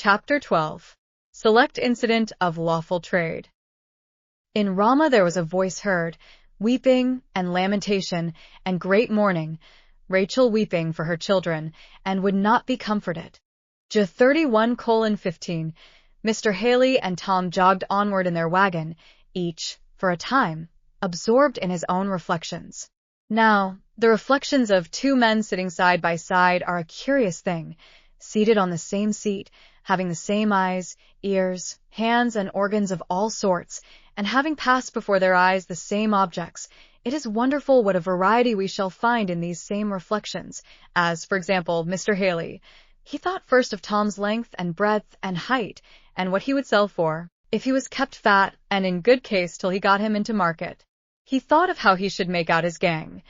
Chapter 12. Select Incident of Lawful Trade. In Ramah there was a voice heard, weeping and lamentation and great mourning, Rachel weeping for her children, and would not be comforted. J 31:15. Mr. Haley and Tom jogged onward in their wagon, each, for a time, absorbed in his own reflections. Now, the reflections of two men sitting side by side are a curious thing, seated on the same seat, having the same eyes, ears, hands, and organs of all sorts, and having passed before their eyes the same objects. It is wonderful what a variety we shall find in these same reflections, as, for example, Mr. Haley. He thought first of Tom's length and breadth and height, and what he would sell for, if he was kept fat and in good case till he got him into market. He thought of how he should make out his gang.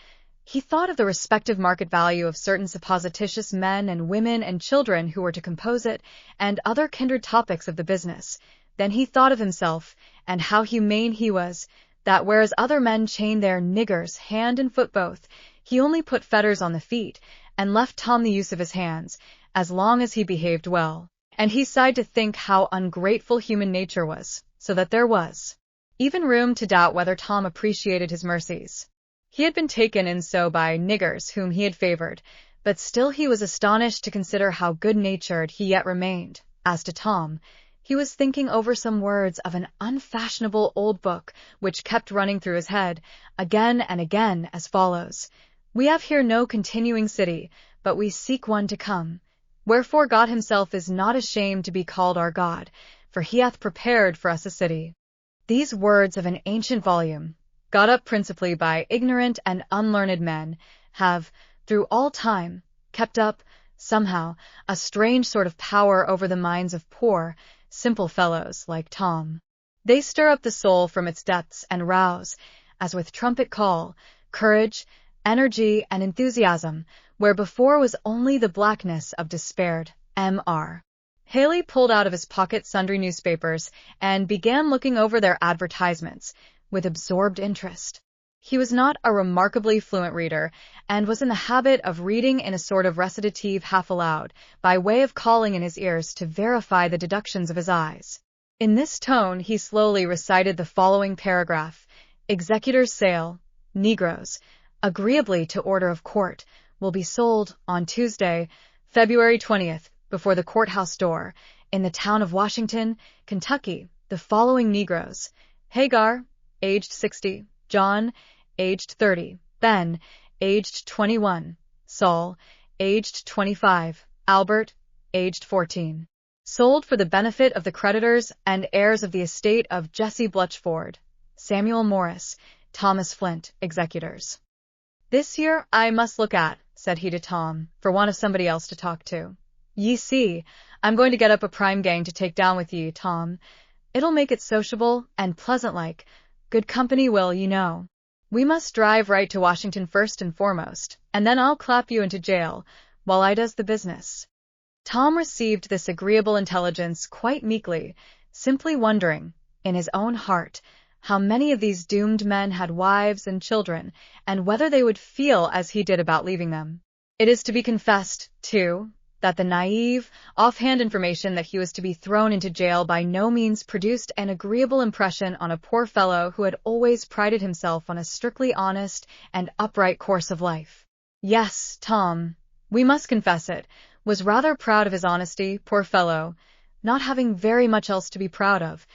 He thought of the respective market value of certain supposititious men and women and children who were to compose it, and other kindred topics of the business. Then he thought of himself, and how humane he was, that whereas other men chained their niggers hand and foot both, he only put fetters on the feet, and left Tom the use of his hands, as long as he behaved well. And he sighed to think how ungrateful human nature was, so that there was even room to doubt whether Tom appreciated his mercies. He had been taken in so by niggers whom he had favored, but still he was astonished to consider how good-natured he yet remained. As to Tom, he was thinking over some words of an unfashionable old book which kept running through his head, again and again, as follows: "We have here no continuing city, but we seek one to come. Wherefore God himself is not ashamed to be called our God, for he hath prepared for us a city." These words of an ancient volume, got up principally by ignorant and unlearned men, have, through all time, kept up, somehow, a strange sort of power over the minds of poor, simple fellows like Tom. They stir up the soul from its depths and rouse, as with trumpet call, courage, energy, and enthusiasm, where before was only the blackness of despair. Mr. Haley pulled out of his pocket sundry newspapers and began looking over their advertisements with absorbed interest. He was not a remarkably fluent reader, and was in the habit of reading in a sort of recitative half aloud, by way of calling in his ears to verify the deductions of his eyes. In this tone he slowly recited the following paragraph: "Executor's sale, Negroes, agreeably to order of court, will be sold on Tuesday, February 20th, before the courthouse door, in the town of Washington, Kentucky, the following Negroes: Hagar, aged 60, John, aged 30, Ben, aged 21, Saul, aged 25, Albert, aged 14. Sold for the benefit of the creditors and heirs of the estate of Jesse Blutchford, Samuel Morris, Thomas Flint, executors." "This here I must look at," said he to Tom, for want of somebody else to talk to. "Ye see, I'm going to get up a prime gang to take down with ye, Tom. It'll make it sociable and pleasant-like. Good company will, you know. We must drive right to Washington first and foremost, and then I'll clap you into jail, while I does the business." Tom received this agreeable intelligence quite meekly, simply wondering, in his own heart, how many of these doomed men had wives and children, and whether they would feel as he did about leaving them. It is to be confessed, too, that the naive, off-hand information that he was to be thrown into jail by no means produced an agreeable impression on a poor fellow who had always prided himself on a strictly honest and upright course of life. Yes, Tom, we must confess it, was rather proud of his honesty, poor fellow, not having very much else to be proud of.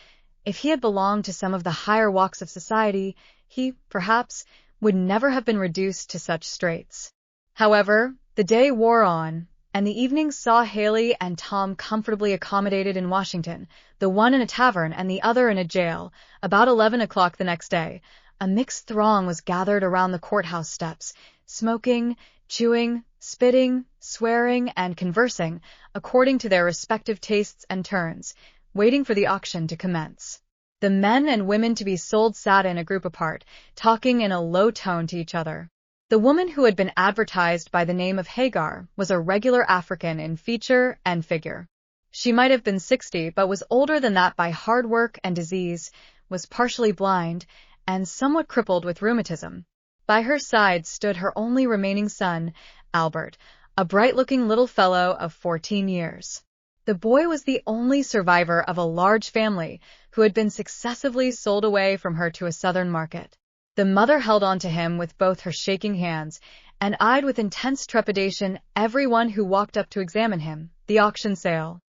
If he had belonged to some of the higher walks of society, he, perhaps, would never have been reduced to such straits. However, the day wore on, and the evening saw Haley and Tom comfortably accommodated in Washington, the one in a tavern and the other in a jail. About 11 o'clock the next day, a mixed throng was gathered around the courthouse steps, smoking, chewing, spitting, swearing, and conversing, according to their respective tastes and turns, waiting for the auction to commence. The men and women to be sold sat in a group apart, talking in a low tone to each other. The woman who had been advertised by the name of Hagar was a regular African in feature and figure. She might have been 60, but was older than that by hard work and disease, was partially blind, and somewhat crippled with rheumatism. By her side stood her only remaining son, Albert, a bright-looking little fellow of 14 years. The boy was the only survivor of a large family who had been successively sold away from her to a southern market. The mother held on to him with both her shaking hands and eyed with intense trepidation everyone who walked up to examine him. The auction sale.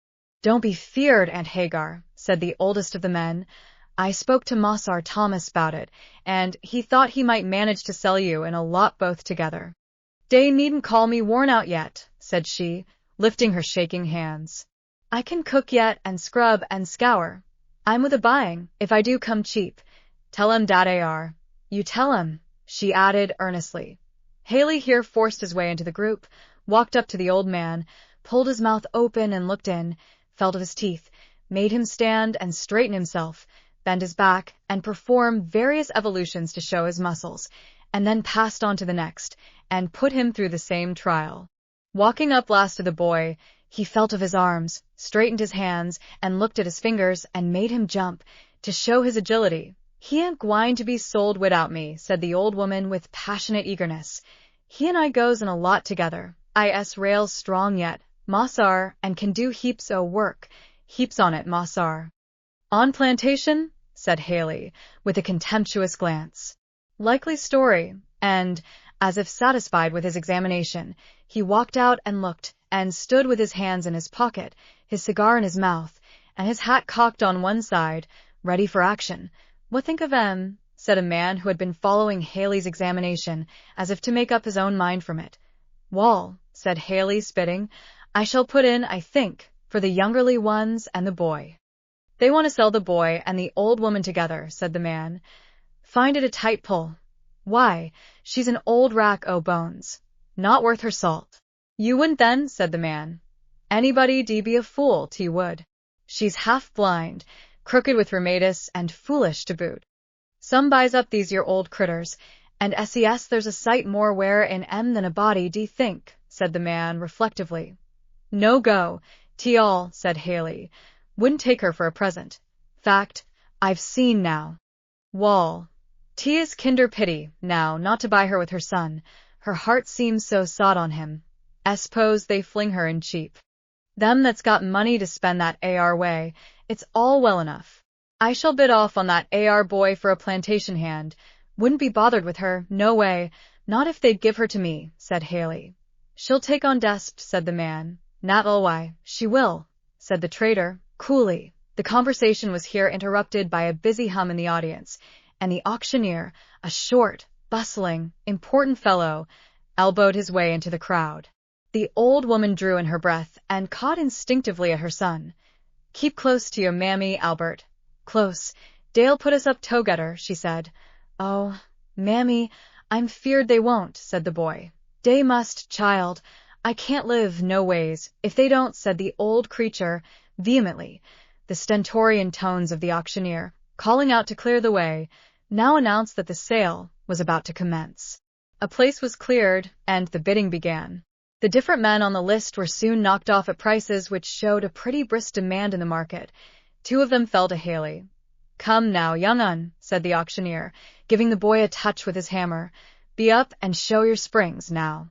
"Don't be feared, Aunt Hagar," said the oldest of the men. "I spoke to Mossar Thomas about it, and he thought he might manage to sell you in a lot both together." "Day needn't call me worn out yet," said she, lifting her shaking hands. "I can cook yet and scrub and scour. I'm with a buying, if I do come cheap. Tell him dat AR. You tell him," she added earnestly. Haley here forced his way into the group, walked up to the old man, pulled his mouth open and looked in, felt of his teeth, made him stand and straighten himself, bend his back, and perform various evolutions to show his muscles, and then passed on to the next, and put him through the same trial. Walking up last to the boy, he felt of his arms, straightened his hands, and looked at his fingers, and made him jump, to show his agility. "He ain't gwine to be sold widout me," said the old woman with passionate eagerness. "He and I goes in a lot together. I rails strong yet, Mossar, and can do heaps o' work, heaps on it, Mossar." "On plantation?" said Haley, with a contemptuous glance. "Likely story," and, as if satisfied with his examination, he walked out and looked, and stood with his hands in his pocket, his cigar in his mouth, and his hat cocked on one side, ready for action. "What think of 'em?" said a man who had been following Haley's examination, as if to make up his own mind from it. "Wall," said Haley, spitting, "I shall put in, I think, for the youngerly ones and the boy." "They want to sell the boy and the old woman together," said the man. "Find it a tight pull. Why, she's an old rack o' bones, not worth her salt." "You wouldn't then," said the man. "Anybody d be a fool, t would. She's half blind, crooked with rheumatis, and foolish to boot. Some buys up these your old critters, and ses there's a sight more wear in 'em than a body d think," said the man reflectively. "No go, t all," said Haley. "Wouldn't take her for a present. Fact, I've seen now. Wall, t is kinder pity, now, not to buy her with her son. Her heart seems so sot on him. S'pose they fling her in cheap. Them that's got money to spend that AR way, it's all well enough. I shall bid off on that AR boy for a plantation hand. Wouldn't be bothered with her, no way, not if they'd give her to me," said Haley. "She'll take on dest," said the man. "Nat why, she will," said the trader, coolly. The conversation was here interrupted by a busy hum in the audience, and the auctioneer, a short, bustling, important fellow, elbowed his way into the crowd. The old woman drew in her breath and caught instinctively at her son. "Keep close to your mammy, Albert. Close. Dey'll put us up together," she said. "Oh, mammy, I'm feared they won't," said the boy. "Dey must, child. I can't live, no ways, if they don't," said the old creature, vehemently. The stentorian tones of the auctioneer, calling out to clear the way, now announced that the sale was about to commence. A place was cleared, and the bidding began. The different men on the list were soon knocked off at prices which showed a pretty brisk demand in the market. Two of them fell to Haley. "Come now, young un," said the auctioneer, giving the boy a touch with his hammer. "Be up and show your springs, now."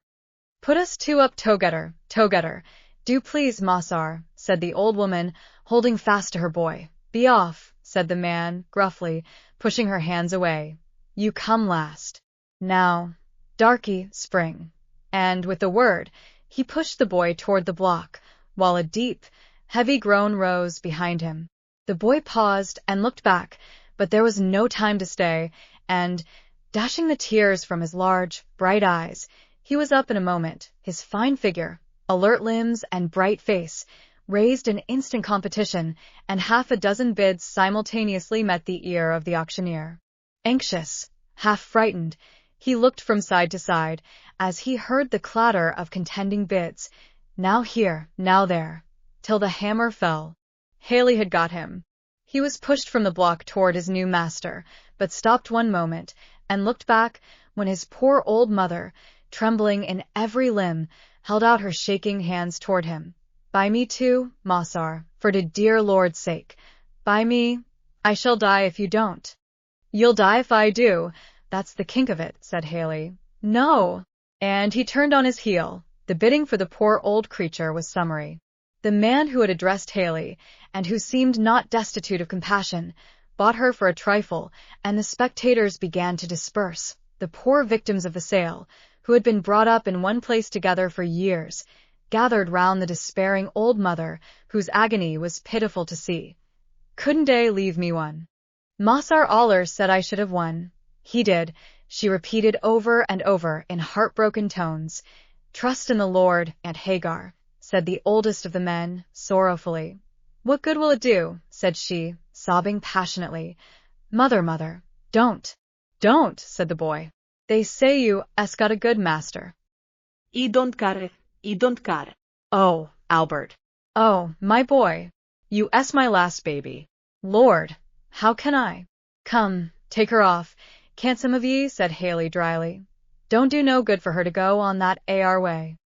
"Put us two up together. Do please, Mossar," said the old woman, holding fast to her boy. "Be off," said the man, gruffly, pushing her hands away. "You come last. Now, darky, spring." And with the word, he pushed the boy toward the block, while a deep, heavy groan rose behind him. The boy paused and looked back, but there was no time to stay, and, dashing the tears from his large, bright eyes, he was up in a moment, his fine figure, alert limbs, and bright face raised in instant competition, and half a dozen bids simultaneously met the ear of the auctioneer. Anxious, half frightened, he looked from side to side as he heard the clatter of contending bids, now here, now there, till the hammer fell. Haley had got him. He was pushed from the block toward his new master, but stopped one moment and looked back when his poor old mother, trembling in every limb, held out her shaking hands toward him. "Buy me too, Mossar, for the dear Lord's sake. Buy me. I shall die if you don't." "You'll die if I do. That's the kink of it," said Haley. "No." And he turned on his heel. The bidding for the poor old creature was summary. The man who had addressed Haley, and who seemed not destitute of compassion, bought her for a trifle, and the spectators began to disperse. The poor victims of the sale, who had been brought up in one place together for years, gathered round the despairing old mother, whose agony was pitiful to see. "Couldn't they leave me one? Mossar Aller said I should have one." "He did," she repeated over and over in heartbroken tones. "Trust in the Lord, Aunt Hagar," said the oldest of the men, sorrowfully. "What good will it do?" said she, sobbing passionately. Mother, don't, said the boy. "They say you has got a good master." "I don't care. "Oh, Albert. Oh, my boy. You es my last baby. Lord, how can I?" "Come, take her off. Can't some of ye?" said Haley dryly. "Don't do no good for her to go on that AR way."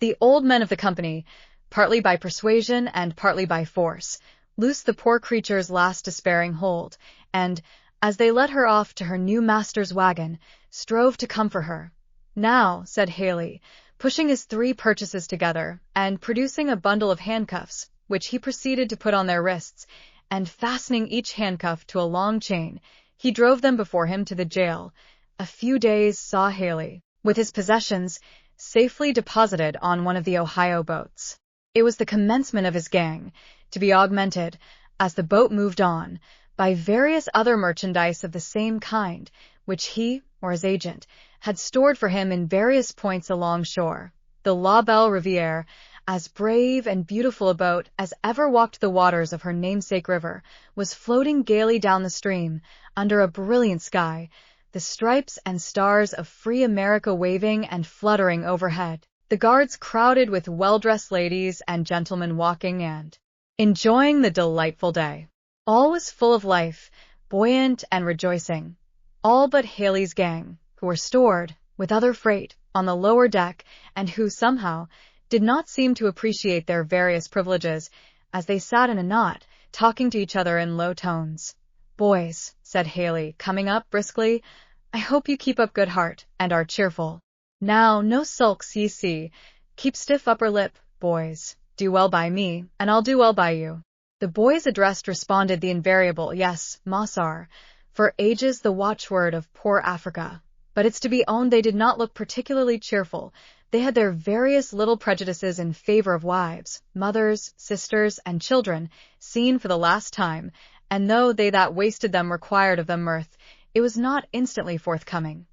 The old men of the company, partly by persuasion and partly by force, loosed the poor creature's last despairing hold, and, as they led her off to her new master's wagon, strove to comfort her. "Now," said Haley, pushing his 3 purchases together, and producing a bundle of handcuffs, which he proceeded to put on their wrists, and fastening each handcuff to a long chain, he drove them before him to the jail. A few days saw Haley, with his possessions, safely deposited on one of the Ohio boats. It was the commencement of his gang, to be augmented, as the boat moved on, by various other merchandise of the same kind, which he, or his agent, had stored for him in various points along shore. The La Belle Riviere, as brave and beautiful a boat as ever walked the waters of her namesake river, was floating gaily down the stream, under a brilliant sky, the stripes and stars of free America waving and fluttering overhead. The guards crowded with well-dressed ladies and gentlemen walking and enjoying the delightful day. All was full of life, buoyant and rejoicing. All but Haley's gang, who were stored, with other freight, on the lower deck, and who, somehow, did not seem to appreciate their various privileges, as they sat in a knot, talking to each other in low tones. "Boys," said Haley, coming up briskly, "I hope you keep up good heart, and are cheerful. Now, no sulks, ye see. Keep stiff upper lip, boys. Do well by me, and I'll do well by you." The boys addressed responded the invariable, "Yes, Mossar," for ages the watchword of poor Africa. But it's to be owned they did not look particularly cheerful. They had their various little prejudices in favor of wives, mothers, sisters, and children, seen for the last time, and though they that wasted them required of them mirth, it was not instantly forthcoming.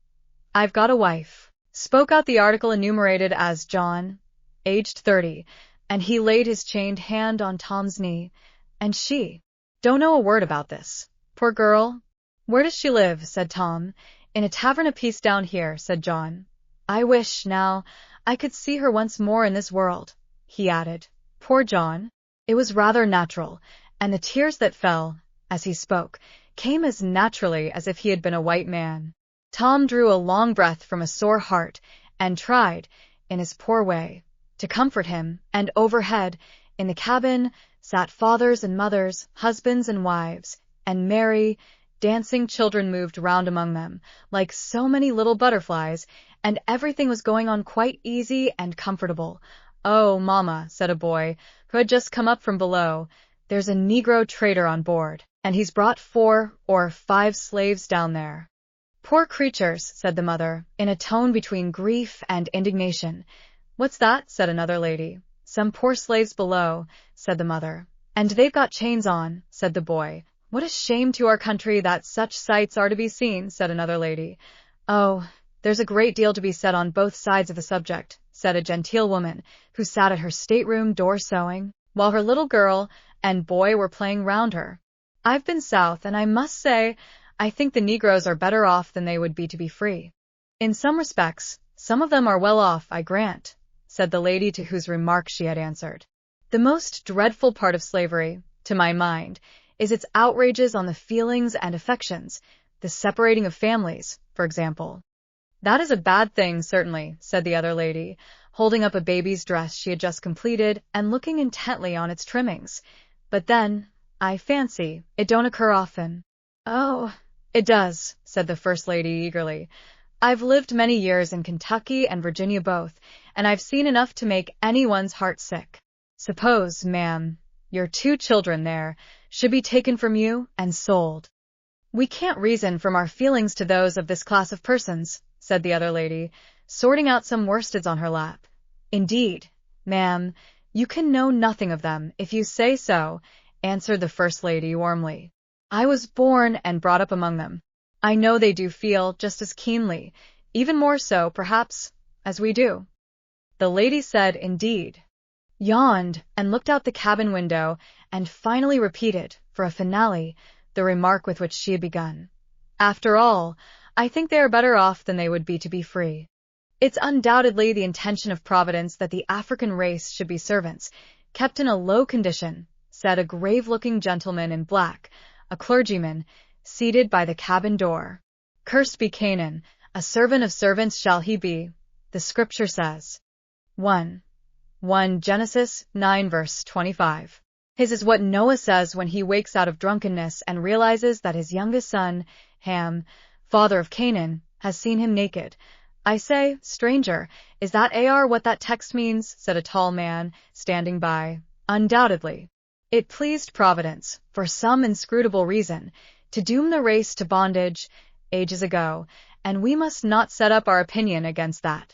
"I've got a wife," spoke out the article enumerated as John, aged 30, and he laid his chained hand on Tom's knee. "And she don't know a word about this. Poor girl." "Where does she live?" said Tom. "In a tavern apiece down here," said John. "I wish, now, I could see her once more in this world," he added. Poor John! It was rather natural, and the tears that fell, as he spoke, came as naturally as if he had been a white man. Tom drew a long breath from a sore heart, and tried, in his poor way, to comfort him, and overhead, in the cabin, sat fathers and mothers, husbands and wives, and merry, dancing children moved round among them, like so many little butterflies, and everything was going on quite easy and comfortable. "Oh, mamma," said a boy, who had just come up from below, "there's a Negro trader on board, and he's brought 4 or 5 slaves down there." "Poor creatures," said the mother, in a tone between grief and indignation. "What's that?" said another lady. "Some poor slaves below," said the mother. "And they've got chains on," said the boy. "What a shame to our country that such sights are to be seen," said another lady. "Oh, there's a great deal to be said on both sides of the subject," said a genteel woman, who sat at her stateroom door sewing, while her little girl and boy were playing round her. "I've been South, and I must say I think the Negroes are better off than they would be to be free." "In some respects, some of them are well off, I grant," said the lady to whose remark she had answered. "The most dreadful part of slavery, to my mind, is its outrages on the feelings and affections, the separating of families, for example." "That is a bad thing, certainly," said the other lady, holding up a baby's dress she had just completed and looking intently on its trimmings. "But then, I fancy, it don't occur often." "Oh, it does," said the first lady eagerly. "I've lived many years in Kentucky and Virginia both, and I've seen enough to make anyone's heart sick." Suppose, ma'am, your 2 children there should be taken from you and sold. We can't reason from our feelings to those of this class of persons, said the other lady, sorting out some worsteds on her lap. Indeed, ma'am, you can know nothing of them if you say so, answered the first lady warmly. I was born and brought up among them. I know they do feel just as keenly, even more so, perhaps, as we do. The lady said, indeed, yawned, and looked out the cabin window, and finally repeated, for a finale, the remark with which she had begun. After all, I think they are better off than they would be to be free. It's undoubtedly the intention of Providence that the African race should be servants, kept in a low condition, said a grave-looking gentleman in black, a clergyman, seated by the cabin door. Cursed be Canaan, a servant of servants shall he be, the scripture says. 1 Genesis 9 verse 25. His is what Noah says when he wakes out of drunkenness and realizes that his youngest son, Ham, father of Canaan, has seen him naked. I say, stranger, is that what that text means? Said a tall man, standing by. Undoubtedly. It pleased Providence, for some inscrutable reason, to doom the race to bondage, ages ago, and we must not set up our opinion against that.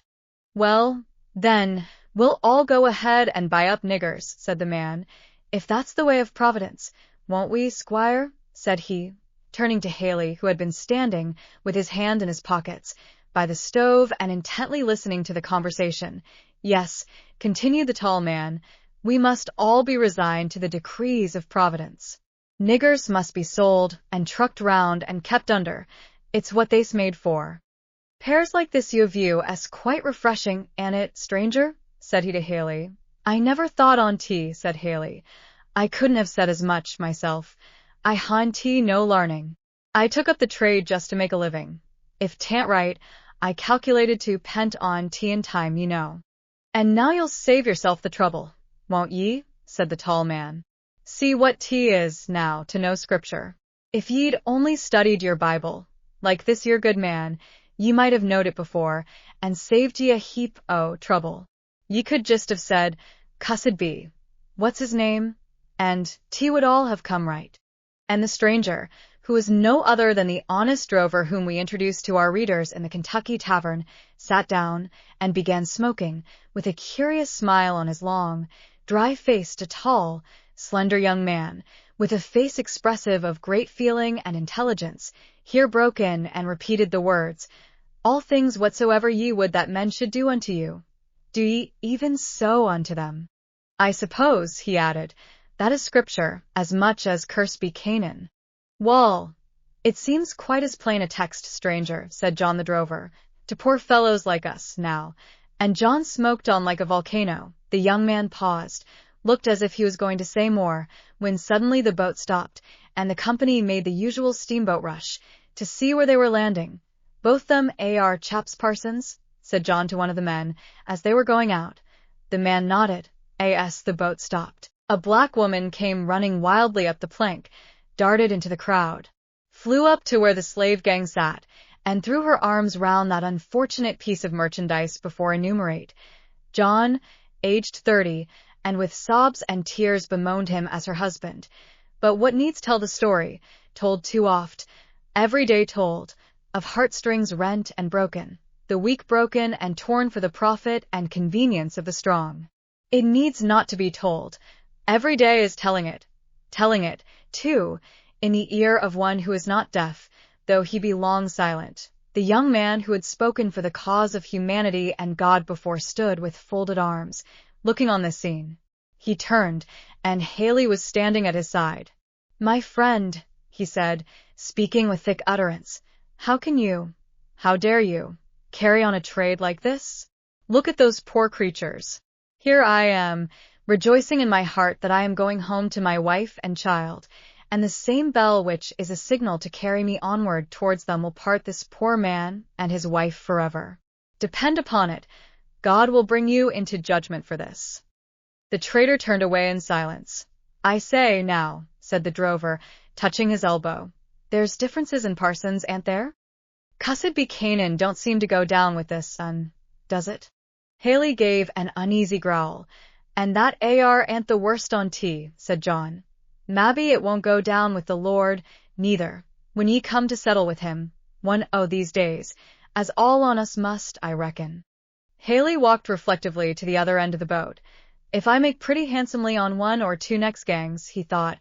Well, then, we'll all go ahead and buy up niggers, said the man, if that's the way of Providence. Won't we, squire? Said he, turning to Haley, who had been standing, with his hand in his pockets, by the stove and intently listening to the conversation. Yes, continued the tall man, we must all be resigned to the decrees of Providence. Niggers must be sold, and trucked round and kept under. It's what they's made for. Pears like this you view as quite refreshing, ain't it, stranger? Said he to Haley. I never thought on tea, said Haley. I couldn't have said as much myself. I han tea no larning. I took up the trade just to make a living. If 'tan't right, I calculated to pent on tea in time, you know. And now you'll save yourself the trouble, won't ye? Said the tall man. See what tea is, now, to know scripture. If ye'd only studied your Bible, like this here good man, ye might have knowed it before, and saved ye a heap o' trouble. Ye could just have said, cussed be, what's his name? And tea would all have come right. And the stranger, who was no other than the honest drover whom we introduced to our readers in the Kentucky Tavern, sat down and began smoking, with a curious smile on his long, dry-faced, a tall, slender young man, with a face expressive of great feeling and intelligence, here broke in and repeated the words, all things whatsoever ye would that men should do unto you, do ye even so unto them. I suppose, he added, that is scripture, as much as cursed be Canaan. Wall, it seems quite as plain a text, stranger, said John the drover, to poor fellows like us, now. And John smoked on like a volcano. The young man paused, looked as if he was going to say more, when suddenly the boat stopped, and the company made the usual steamboat rush, to see where they were landing. Both them chaps, Parsons? Said John to one of the men, as they were going out. The man nodded. The boat stopped. A black woman came running wildly up the plank, darted into the crowd, flew up to where the slave gang sat, and threw her arms round that unfortunate piece of merchandise before enumerate. John, aged 30, and with sobs and tears bemoaned him as her husband. But what needs tell the story, told too oft, every day told, of heartstrings rent and broken, the weak broken and torn for the profit and convenience of the strong. It needs not to be told. Every day is telling it, too, in the ear of one who is not deaf, though he be long silent. The young man who had spoken for the cause of humanity and God before stood with folded arms, looking on this scene. He turned, and Haley was standing at his side. My friend, he said, speaking with thick utterance, how dare you, carry on a trade like this? Look at those poor creatures. Here I am, rejoicing in my heart that I am going home to my wife and child, and the same bell which is a signal to carry me onward towards them will part this poor man and his wife forever. Depend upon it, God will bring you into judgment for this. The trader turned away in silence. I say, now, said the drover, touching his elbow, there's differences in Parsons, ain't there? Cussed be Canaan don't seem to go down with this, son, does it? Haley gave an uneasy growl. "And that AR ain't the worst on tea," said John. "Mabbe it won't go down with the Lord, neither, when ye come to settle with him, one o' these days, as all on us must, I reckon." Haley walked reflectively to the other end of the boat. "If I make pretty handsomely on one or two next gangs," he thought,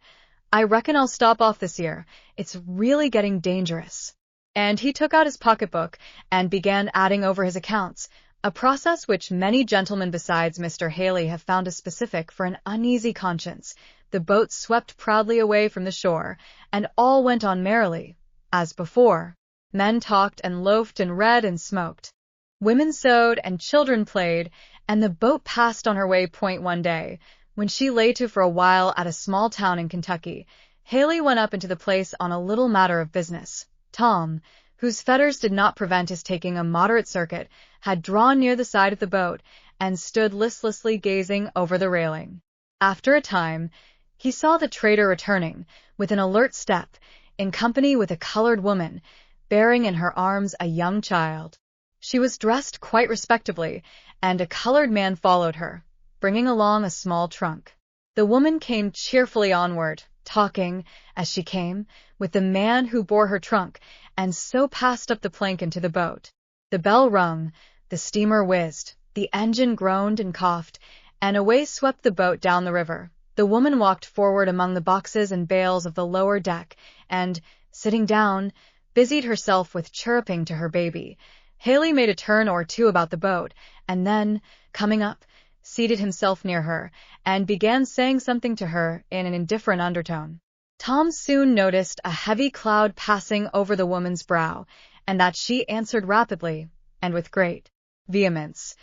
"I reckon I'll stop off this year. It's really getting dangerous." And he took out his pocketbook and began adding over his accounts, a process which many gentlemen besides Mr. Haley have found as specific for an uneasy conscience. The boat swept proudly away from the shore, and all went on merrily, as before. Men talked and loafed and read and smoked. Women sewed and children played, and the boat passed on her way point one day, when she lay to for a while at a small town in Kentucky. Haley went up into the place on a little matter of business. Tom, whose fetters did not prevent his taking a moderate circuit, had drawn near the side of the boat and stood listlessly gazing over the railing. After a time, he saw the trader returning, with an alert step, in company with a colored woman, bearing in her arms a young child. She was dressed quite respectably, and a colored man followed her, bringing along a small trunk. The woman came cheerfully onward, talking, as she came, with the man who bore her trunk, and so passed up the plank into the boat. The bell rung, the steamer whizzed, the engine groaned and coughed, and away swept the boat down the river. The woman walked forward among the boxes and bales of the lower deck, and, sitting down, busied herself with chirruping to her baby. Haley made a turn or two about the boat, and then, coming up, seated himself near her, and began saying something to her in an indifferent undertone. Tom soon noticed a heavy cloud passing over the woman's brow, and that she answered rapidly, and with great vehemence.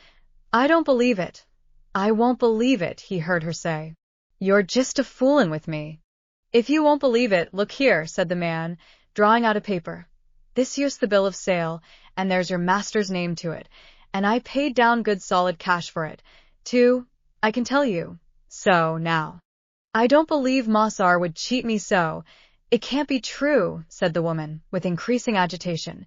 "I don't believe it. I won't believe it," he heard her say. "You're just a foolin' with me." "If you won't believe it, look here," said the man, drawing out a paper. "This here's the bill of sale, and there's your master's name to it, and I paid down good solid cash for it, too, I can tell you. So, now, I don't believe Mossar would cheat me so. It can't be true," said the woman, with increasing agitation.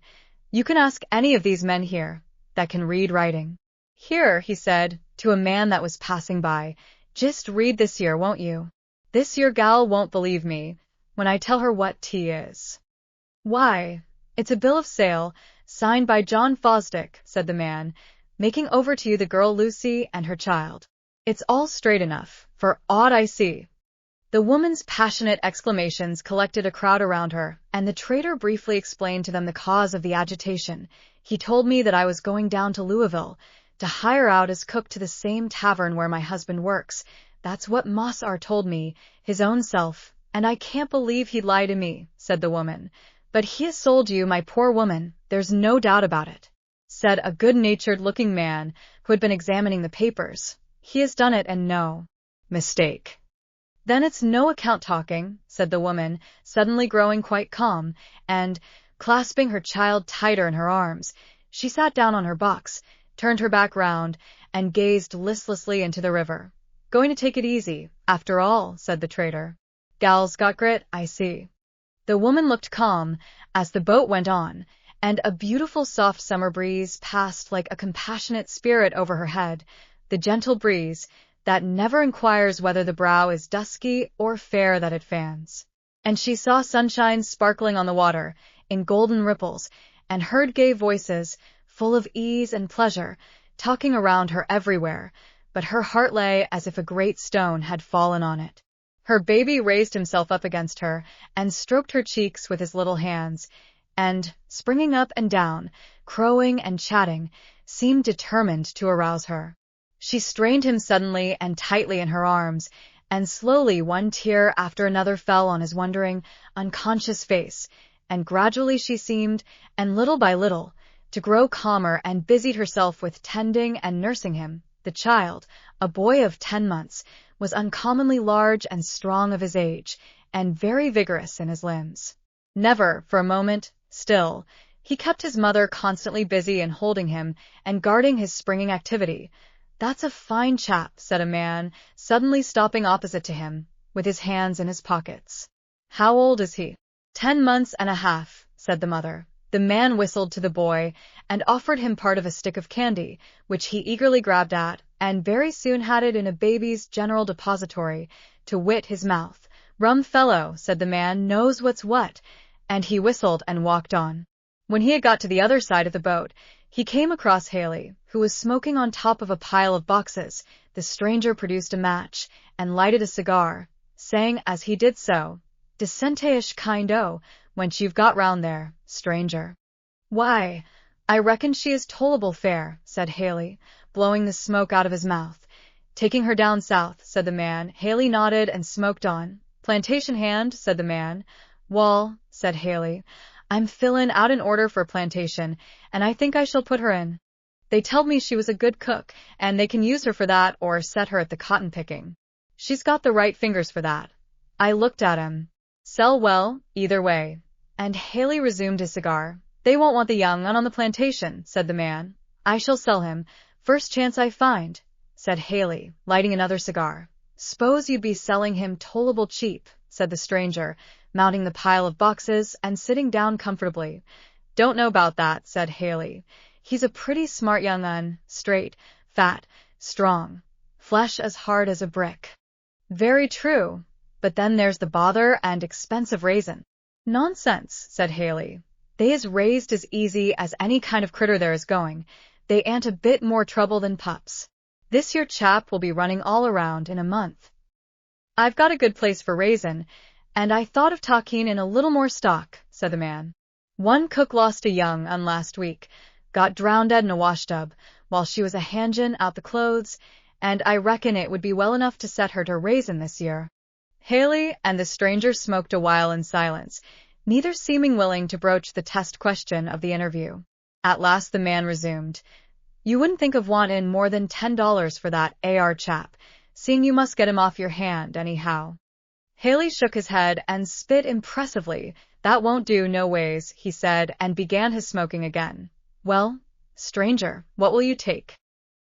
"You can ask any of these men here, that can read writing." "Here," he said, to a man that was passing by, "just read this here, won't you? This here gal won't believe me, when I tell her what 'tis is." "Why, it's a bill of sale, signed by John Fosdick," said the man, "making over to you the girl Lucy and her child. It's all straight enough, for aught I see." The woman's passionate exclamations collected a crowd around her, and the trader briefly explained to them the cause of the agitation. "He told me that I was going down to Louisville, to hire out as cook to the same tavern where my husband works. That's what Mossar told me, his own self, and I can't believe he'd lie to me," said the woman. "But he has sold you, my poor woman, there's no doubt about it," said a good-natured-looking man who had been examining the papers. "He has done it, and no mistake." "Then it's no account talking," said the woman, suddenly growing quite calm, and, clasping her child tighter in her arms, she sat down on her box, turned her back round, and gazed listlessly into the river. "Going to take it easy, after all," said the trader. "Gal's got grit, I see." The woman looked calm as the boat went on, and a beautiful soft summer breeze passed like a compassionate spirit over her head, the gentle breeze that never inquires whether the brow is dusky or fair that it fans. And she saw sunshine sparkling on the water, in golden ripples, and heard gay voices, full of ease and pleasure, talking around her everywhere, but her heart lay as if a great stone had fallen on it. Her baby raised himself up against her, and stroked her cheeks with his little hands, and, springing up and down, crowing and chatting, seemed determined to arouse her. She strained him suddenly and tightly in her arms, and slowly one tear after another fell on his wondering, unconscious face, and gradually she seemed, and little by little, to grow calmer, and busied herself with tending and nursing him. The child, a boy of 10 months, was uncommonly large and strong of his age, and very vigorous in his limbs. Never, for a moment, still, he kept his mother constantly busy in holding him and guarding his springing activity. "That's a fine chap," said a man, suddenly stopping opposite to him, with his hands in his pockets. "How old is he?" 10 months and a half, said the mother. The man whistled to the boy, and offered him part of a stick of candy, which he eagerly grabbed at, and very soon had it in a baby's general depository, to wit his mouth. "Rum fellow," said the man, "knows what's what," and he whistled and walked on. When he had got to the other side of the boat, he came across Haley, who was smoking on top of a pile of boxes. The stranger produced a match and lighted a cigar, saying as he did so, "Decente-ish kind-o, wench you've got round there, stranger." "Why, I reckon she is tolerable fair," said Haley, blowing the smoke out of his mouth. "Taking her down south," said the man. Haley nodded and smoked on. "Plantation hand," said the man. "Wall," said Haley, "I'm fillin' out an order for a plantation, and I think I shall put her in. They telled me she was a good cook, and they can use her for that or set her at the cotton picking. She's got the right fingers for that." I looked at him. "Sell well, either way." And Haley resumed his cigar. "They won't want the young un on the plantation," said the man. "I shall sell him, first chance I find," said Haley, lighting another cigar. "S'pose you'd be selling him tolerable cheap," said the stranger, mounting the pile of boxes and sitting down comfortably. "Don't know about that," said Haley. "He's a pretty smart young un, straight, fat, strong, flesh as hard as a brick." "Very true, but then there's the bother and expense of raisin'." "Nonsense," said Haley. "They is raised as easy as any kind of critter there is going. They ain't a bit more trouble than pups. This here chap will be running all around in a month. I've got a good place for raisin', and I thought of talking in a little more stock," said the man. "One cook lost a young un last week, got drownded in a washtub, while she was a hangin' out the clothes, and I reckon it would be well enough to set her to raisin' this year." Haley and the stranger smoked a while in silence, neither seeming willing to broach the test question of the interview. At last the man resumed, "You wouldn't think of wantin' more than $10 for that AR chap, seeing you must get him off your hand anyhow." Haley shook his head and spit impressively. "That won't do no ways," he said, and began his smoking again. "Well, stranger, what will you take?"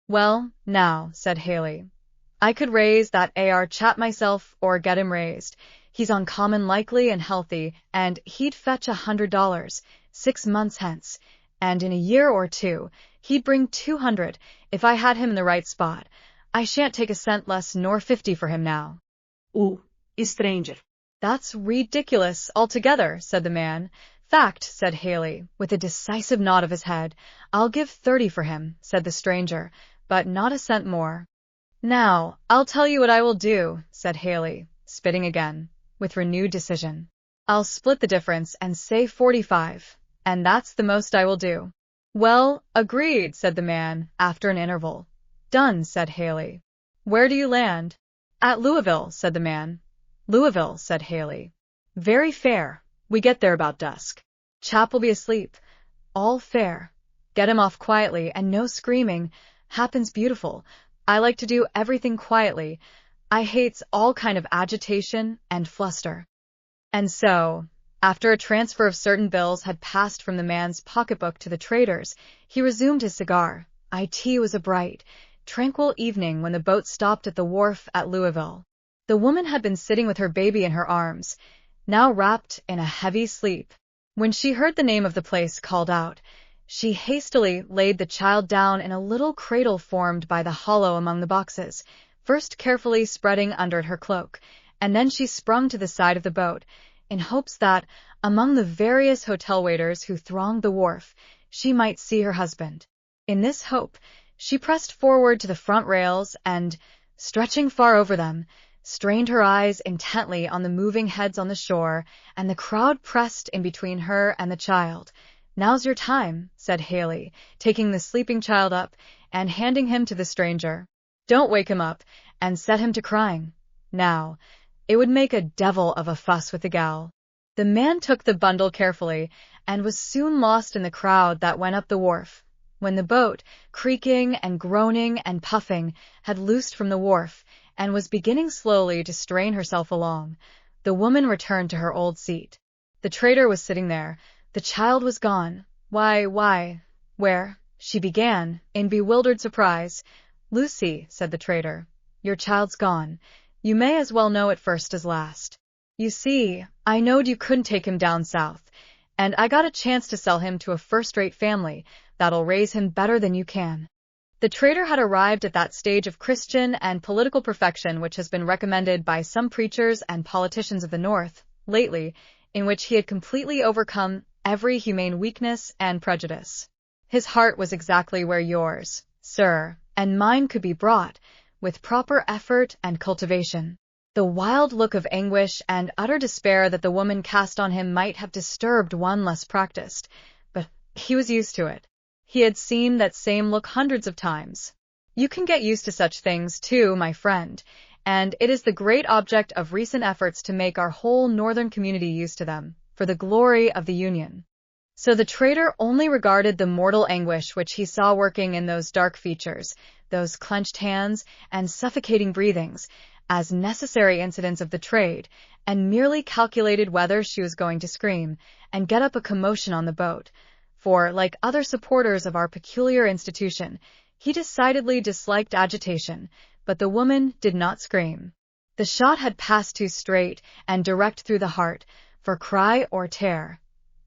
"Well, now," said Haley, "I could raise that AR chap myself, or get him raised. He's uncommon likely and healthy, and he'd fetch $100, 6 months hence, and in a year or two, he'd bring 200, if I had him in the right spot. I shan't take a cent less nor 50 for him now." Stranger. "That's ridiculous altogether," said the man. "Fact," said Haley, with a decisive nod of his head. "I'll give 30 for him," said the stranger, "but not a cent more." "Now, I'll tell you what I will do," said Haley, spitting again, with renewed decision. "I'll split the difference and say 45, and that's the most I will do." "Well, agreed," said the man, after an interval. "Done," said Haley. "Where do you land?" "At Louisville," said the man. "Louisville," said Haley. "Very fair. We get there about dusk. Chap will be asleep. All fair. Get him off quietly and no screaming. Happens beautiful. I like to do everything quietly. I hates all kind of agitation and fluster." And so, after a transfer of certain bills had passed from the man's pocketbook to the trader's, he resumed his cigar. It was a bright, tranquil evening when the boat stopped at the wharf at Louisville. The woman had been sitting with her baby in her arms, now wrapped in a heavy sleep. When she heard the name of the place called out, she hastily laid the child down in a little cradle formed by the hollow among the boxes, first carefully spreading under it her cloak, and then she sprung to the side of the boat, in hopes that, among the various hotel waiters who thronged the wharf, she might see her husband. In this hope, she pressed forward to the front rails and, stretching far over them, strained her eyes intently on the moving heads on the shore, and the crowd pressed in between her and the child. "Now's your time," said Haley, taking the sleeping child up and handing him to the stranger. "Don't wake him up and set him to crying. Now, it would make a devil of a fuss with the gal." The man took the bundle carefully and was soon lost in the crowd that went up the wharf. When the boat, creaking and groaning and puffing, had loosed from the wharf, and was beginning slowly to strain herself along, the woman returned to her old seat. The trader was sitting there. The child was gone. Where? She began, in bewildered surprise. "Lucy," said the trader, "your child's gone. You may as well know it first as last. You see, I knowed you couldn't take him down south, and I got a chance to sell him to a first-rate family that'll raise him better than you can." The trader had arrived at that stage of Christian and political perfection which has been recommended by some preachers and politicians of the North lately, in which he had completely overcome every humane weakness and prejudice. His heart was exactly where yours, sir, and mine could be brought, with proper effort and cultivation. The wild look of anguish and utter despair that the woman cast on him might have disturbed one less practiced, but he was used to it. He had seen that same look hundreds of times. You can get used to such things too, my friend, and it is the great object of recent efforts to make our whole northern community used to them, for the glory of the Union. So the trader only regarded the mortal anguish which he saw working in those dark features, those clenched hands and suffocating breathings, as necessary incidents of the trade, and merely calculated whether she was going to scream and get up a commotion on the boat, for, like other supporters of our peculiar institution, he decidedly disliked agitation, but the woman did not scream. The shot had passed too straight and direct through the heart, for cry or tear.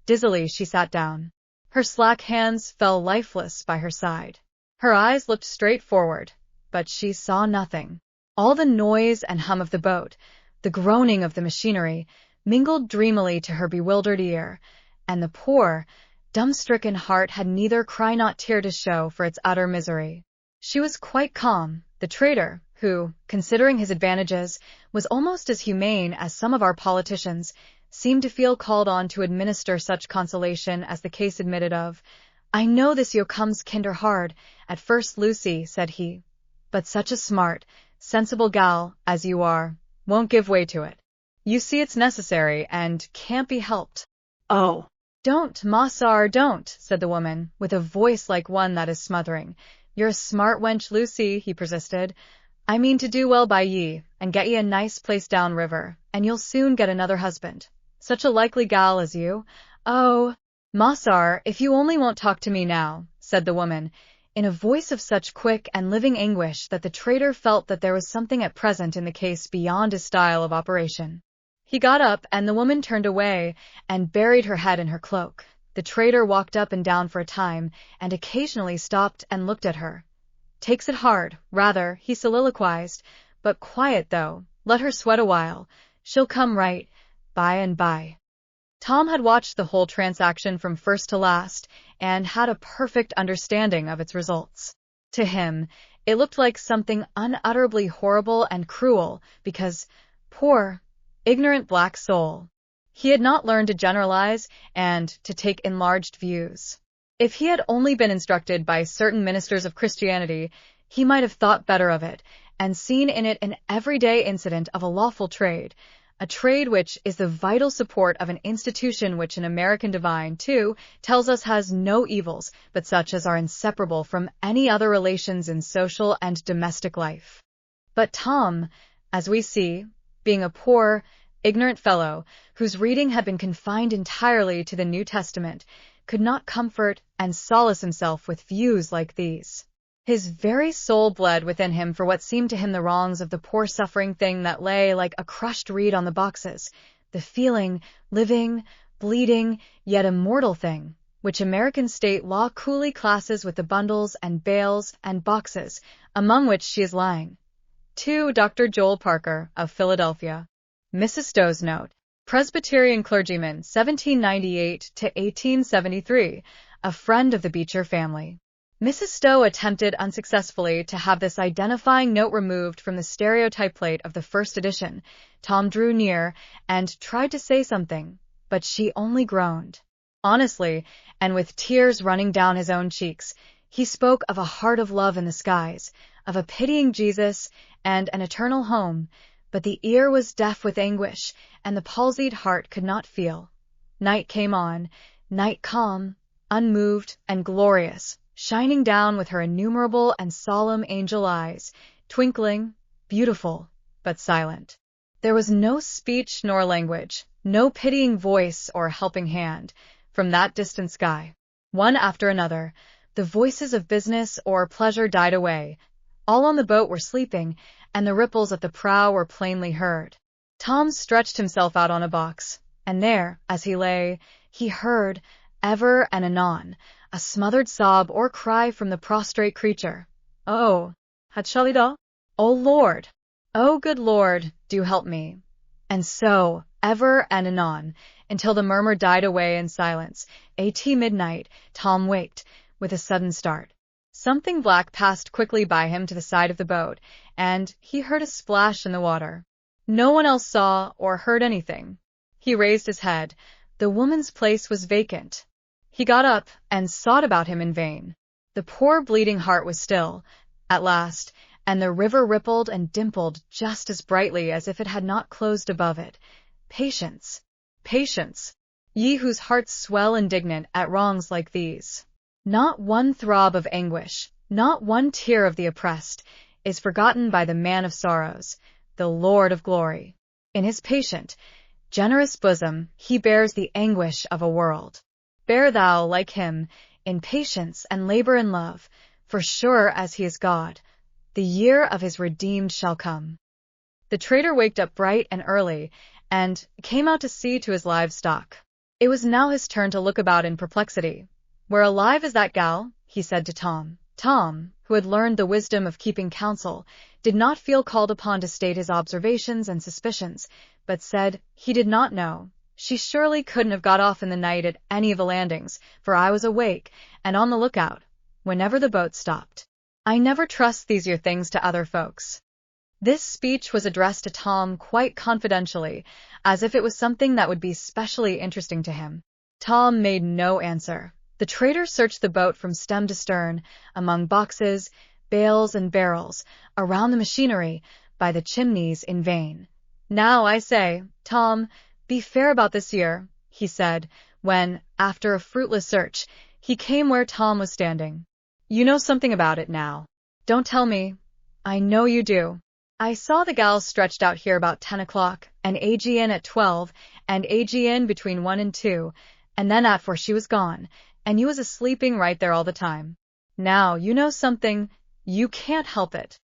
Dizzily she sat down. Her slack hands fell lifeless by her side. Her eyes looked straight forward, but she saw nothing. All the noise and hum of the boat, the groaning of the machinery, mingled dreamily to her bewildered ear, and the poor, dumb-stricken heart had neither cry nor tear to show for its utter misery. She was quite calm. The trader, who, considering his advantages, was almost as humane as some of our politicians, seemed to feel called on to administer such consolation as the case admitted of. "I know this yo comes kinder hard, at first, Lucy," said he, "but such a smart, sensible gal as you are won't give way to it. You see it's necessary and can't be helped." Oh, "Don't, Mossar, don't," said the woman, with a voice like one that is smothering. "You're a smart wench, Lucy," he persisted. "I mean to do well by ye, and get ye a nice place down river, and you'll soon get another husband. Such a likely gal as you." "Oh, Mossar, if you only won't talk to me now," said the woman, in a voice of such quick and living anguish that the trader felt that there was something at present in the case beyond his style of operation. He got up, and the woman turned away and buried her head in her cloak. The trader walked up and down for a time, and occasionally stopped and looked at her. "Takes it hard, rather," he soliloquized, "but quiet though. Let her sweat a while. She'll come right by and by." Tom had watched the whole transaction from first to last, and had a perfect understanding of its results. To him, it looked like something unutterably horrible and cruel, because, poor, ignorant black soul, he had not learned to generalize and to take enlarged views. If he had only been instructed by certain ministers of Christianity, he might have thought better of it, and seen in it an everyday incident of a lawful trade, a trade which is the vital support of an institution which an American divine, too, tells us has no evils but such as are inseparable from any other relations in social and domestic life. But Tom, as we see, being a poor, ignorant fellow, whose reading had been confined entirely to the New Testament, could not comfort and solace himself with views like these. His very soul bled within him for what seemed to him the wrongs of the poor suffering thing that lay like a crushed reed on the boxes, the feeling, living, bleeding, yet immortal thing, which American state law coolly classes with the bundles and bales and boxes among which she is lying. To Dr. Joel Parker, of Philadelphia. Mrs. Stowe's note. Presbyterian clergyman, 1798 to 1873, a friend of the Beecher family. Mrs. Stowe attempted unsuccessfully to have this identifying note removed from the stereotype plate of the first edition. Tom drew near and tried to say something, but she only groaned. Honestly, and with tears running down his own cheeks, he spoke of a heart of love in the skies, of a pitying Jesus and an eternal home, but the ear was deaf with anguish, and the palsied heart could not feel. Night came on, night calm, unmoved, and glorious, shining down with her innumerable and solemn angel eyes, twinkling, beautiful, but silent. There was no speech nor language, no pitying voice or helping hand, from that distant sky. One after another, the voices of business or pleasure died away. All on the boat were sleeping, and the ripples at the prow were plainly heard. Tom stretched himself out on a box, and there, as he lay, he heard, ever and anon, a smothered sob or cry from the prostrate creature, Oh, Hatchalida? O Lord! O good Lord, do help me. And so, ever and anon, until the murmur died away in silence, at midnight, Tom waked, with a sudden start. Something black passed quickly by him to the side of the boat, and he heard a splash in the water. No one else saw or heard anything. He raised his head. The woman's place was vacant. He got up and sought about him in vain. The poor bleeding heart was still, at last, and the river rippled and dimpled just as brightly as if it had not closed above it. Patience, patience, ye whose hearts swell indignant at wrongs like these. Not one throb of anguish, not one tear of the oppressed, is forgotten by the man of sorrows, the Lord of glory. In his patient, generous bosom he bears the anguish of a world. Bear thou, like him, in patience and labor in love, for sure as he is God, the year of his redeemed shall come. The trader waked up bright and early, and came out to see to his livestock. It was now his turn to look about in perplexity. Where alive is that gal? He said to Tom. Tom, who had learned the wisdom of keeping counsel, did not feel called upon to state his observations and suspicions, but said he did not know. She surely couldn't have got off in the night at any of the landings, for I was awake and on the lookout whenever the boat stopped. I never trust these your things to other folks. This speech was addressed to Tom quite confidentially, as if it was something that would be specially interesting to him. Tom made no answer. The trader searched the boat from stem to stern, among boxes, bales and barrels, around the machinery, by the chimneys in vain. Now I say, Tom, be fair about this year, he said, when, after a fruitless search, he came where Tom was standing. You know something about it now. Don't tell me. I know you do. I saw the gals stretched out here about 10 o'clock, and A.G. in at 12, and A.G. in between 1 and 2, and then at 4 she was gone, and you was a-sleeping right there all the time. Now, you know something, you can't help it.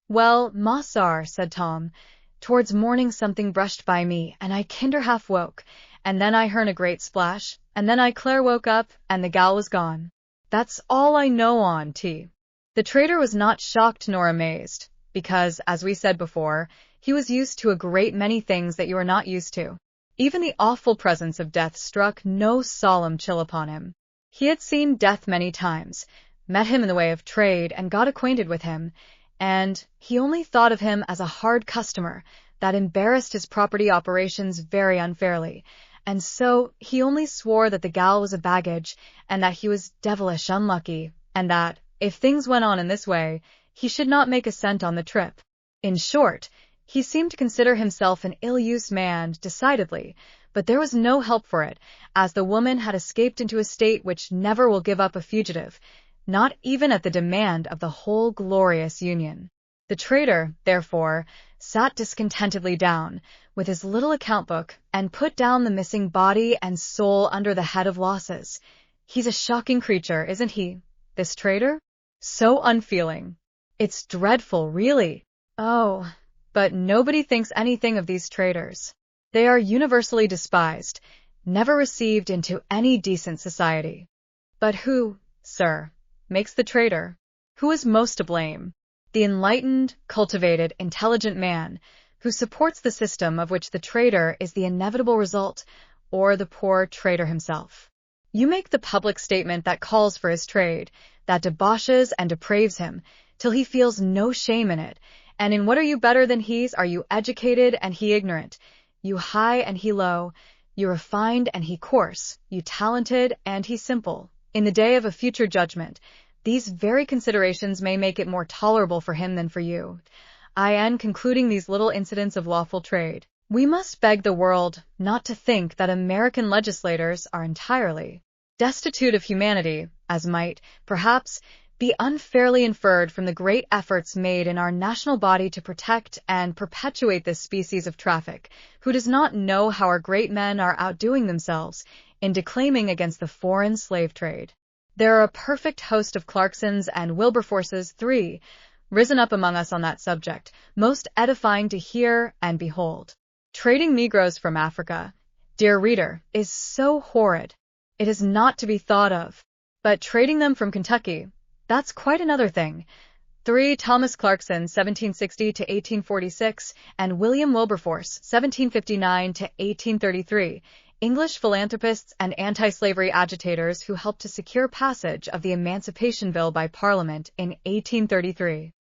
Well, Mossar, said Tom, towards morning something brushed by me, and I kinder half woke, and then I hearn a great splash, and then I Claire woke up, and the gal was gone. That's all I know on T. The trader was not shocked nor amazed, because, as we said before, he was used to a great many things that you are not used to. Even the awful presence of death struck no solemn chill upon him. He had seen death many times, met him in the way of trade, and got acquainted with him, and he only thought of him as a hard customer that embarrassed his property operations very unfairly, and so he only swore that the gal was a baggage, and that he was devilish unlucky, and that, if things went on in this way, he should not make a cent on the trip. In short, he seemed to consider himself an ill-used man, decidedly, but there was no help for it, as the woman had escaped into a state which never will give up a fugitive, not even at the demand of the whole glorious Union. The trader, therefore, sat discontentedly down, with his little account-book, and put down the missing body and soul under the head of losses. He's a shocking creature, isn't he, this trader? So unfeeling. It's dreadful, really. Oh, but nobody thinks anything of these traders. They are universally despised, never received into any decent society. But who, sir, makes the trader? Who is most to blame? The enlightened, cultivated, intelligent man, who supports the system of which the trader is the inevitable result, or the poor trader himself? You make the public statement that calls for his trade, that debauches and depraves him, till he feels no shame in it, and in what are you better than he's? Are you educated and he ignorant? You high and he low, you refined and he coarse, you talented and he simple. In the day of a future judgment, these very considerations may make it more tolerable for him than for you. I am concluding these little incidents of lawful trade. We must beg the world not to think that American legislators are entirely destitute of humanity, as might, perhaps, be unfairly inferred from the great efforts made in our national body to protect and perpetuate this species of traffic, who does not know how our great men are outdoing themselves in declaiming against the foreign slave trade. There are a perfect host of Clarksons and Wilberforces, three, risen up among us on that subject, most edifying to hear and behold. Trading Negroes from Africa, dear reader, is so horrid. It is not to be thought of. But trading them from Kentucky, that's quite another thing. 3. Thomas Clarkson, 1760 to 1846, and William Wilberforce, 1759 to 1833, English philanthropists and anti-slavery agitators who helped to secure passage of the Emancipation Bill by Parliament in 1833.